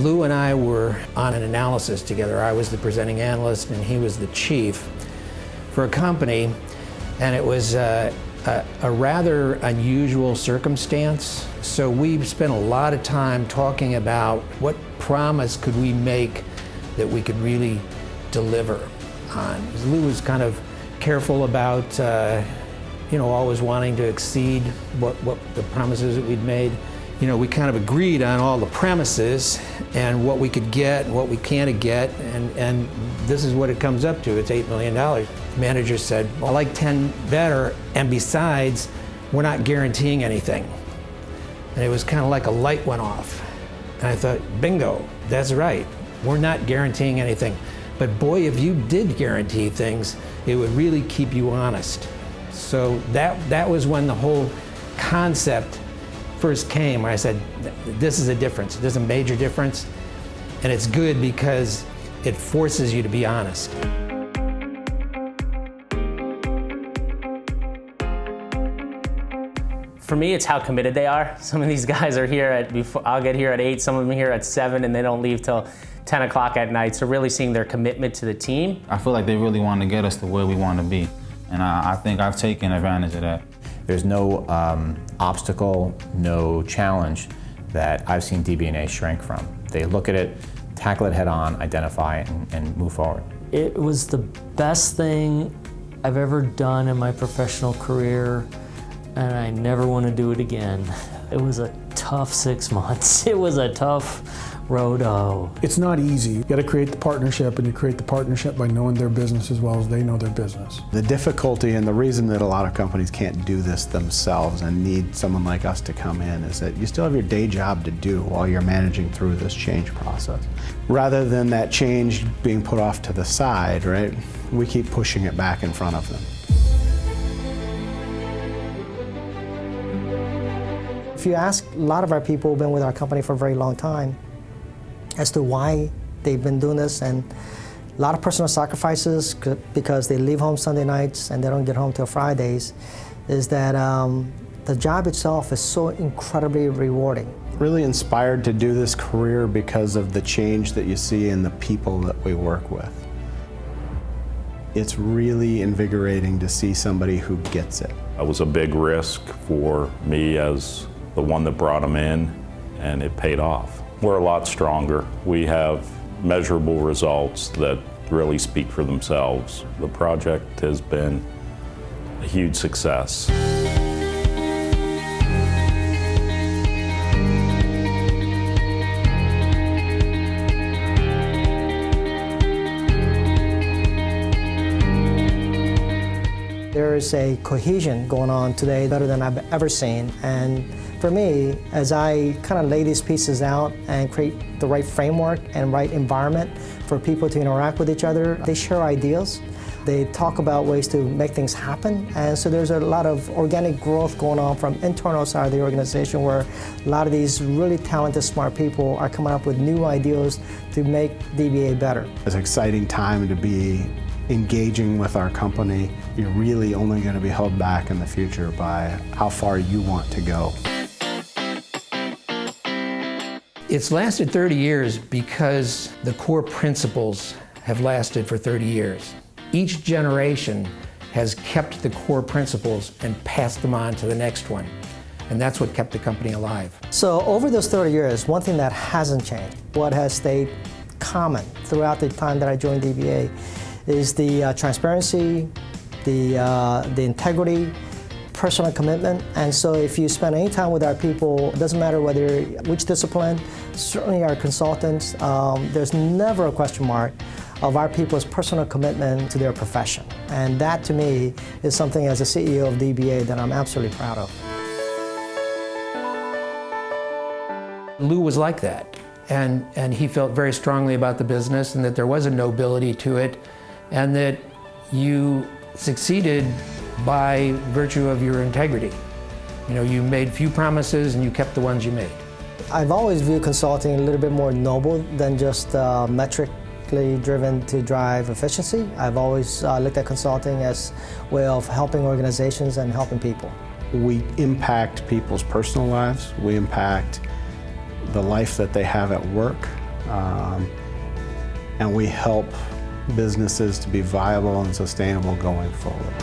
Lou and I were on an analysis together. I was the presenting analyst and he was the chief for a company, and it was a rather unusual circumstance. So we spent a lot of time talking about what promise could we make that we could really deliver on. Lou was kind of careful about always wanting to exceed what the promises that we'd made. We kind of agreed on all the premises and what we could get, what we can't get, and this is what it comes up to. It's $8 million. The manager said, well, I like 10 better, and besides, we're not guaranteeing anything. And it was kind of like a light went off. And I thought, bingo, that's right. We're not guaranteeing anything. But boy, if you did guarantee things, it would really keep you honest. So that was when the whole concept first came, where I said, this is a difference. There's a major difference, and it's good because it forces you to be honest. For me, it's how committed they are. Some of these guys are here I'll get here at 8, some of them here at 7, and they don't leave till 10 o'clock at night. So really seeing their commitment to the team. I feel like they really want to get us to where we want to be. And I think I've taken advantage of that. There's no obstacle, no challenge that I've seen DB&A shrink from. They look at it, tackle it head on, identify it, and move forward. It was the best thing I've ever done in my professional career, and I never want to do it again. It was a tough 6 months. It was a tough road. It's not easy. You got to create the partnership, and you create the partnership by knowing their business as well as they know their business. The difficulty and the reason that a lot of companies can't do this themselves and need someone like us to come in is that you still have your day job to do while you're managing through this change process. Rather than that change being put off to the side, right, we keep pushing it back in front of them. If you ask a lot of our people who've been with our company for a very long time as to why they've been doing this, and a lot of personal sacrifices because they leave home Sunday nights and they don't get home till Fridays, is that the job itself is so incredibly rewarding. Really inspired to do this career because of the change that you see in the people that we work with. It's really invigorating to see somebody who gets it. It was a big risk for me as the one that brought them in, and it paid off. We're a lot stronger. We have measurable results that really speak for themselves. The project has been a huge success. There is a cohesion going on today better than I've ever seen, and for me, as I kind of lay these pieces out and create the right framework and right environment for people to interact with each other, they share ideas, they talk about ways to make things happen, and so there's a lot of organic growth going on from internal side of the organization where a lot of these really talented, smart people are coming up with new ideas to make DB&A better. It's an exciting time to be engaging with our company. You're really only going to be held back in the future by how far you want to go. It's lasted 30 years because the core principles have lasted for 30 years. Each generation has kept the core principles and passed them on to the next one. And that's what kept the company alive. So over those 30 years, one thing that hasn't changed, what has stayed common throughout the time that I joined DB&A, is the transparency, the integrity, personal commitment. And so if you spend any time with our people, it doesn't matter which discipline, certainly our consultants, there's never a question mark of our people's personal commitment to their profession. And that to me is something as a CEO of DB&A that I'm absolutely proud of. Lou was like that, and he felt very strongly about the business and that there was a nobility to it, and that you succeeded by virtue of your integrity. You made few promises and you kept the ones you made. I've always viewed consulting a little bit more noble than just metrically driven to drive efficiency. I've always looked at consulting as a way of helping organizations and helping people. We impact people's personal lives. We impact the life that they have at work. and we help businesses to be viable and sustainable going forward.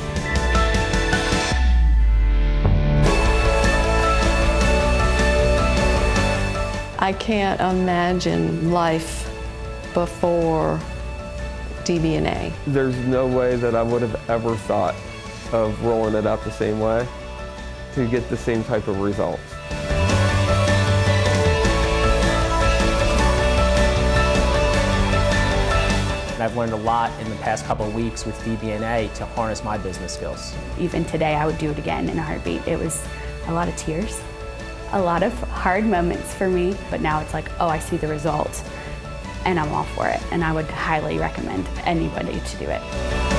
I can't imagine life before DB&A. There's no way that I would have ever thought of rolling it out the same way to get the same type of results. I've learned a lot in the past couple of weeks with DB&A to harness my business skills. Even today, I would do it again in a heartbeat. It was a lot of tears, a lot of hard moments for me, but now it's like, oh, I see the results, and I'm all for it. And I would highly recommend anybody to do it.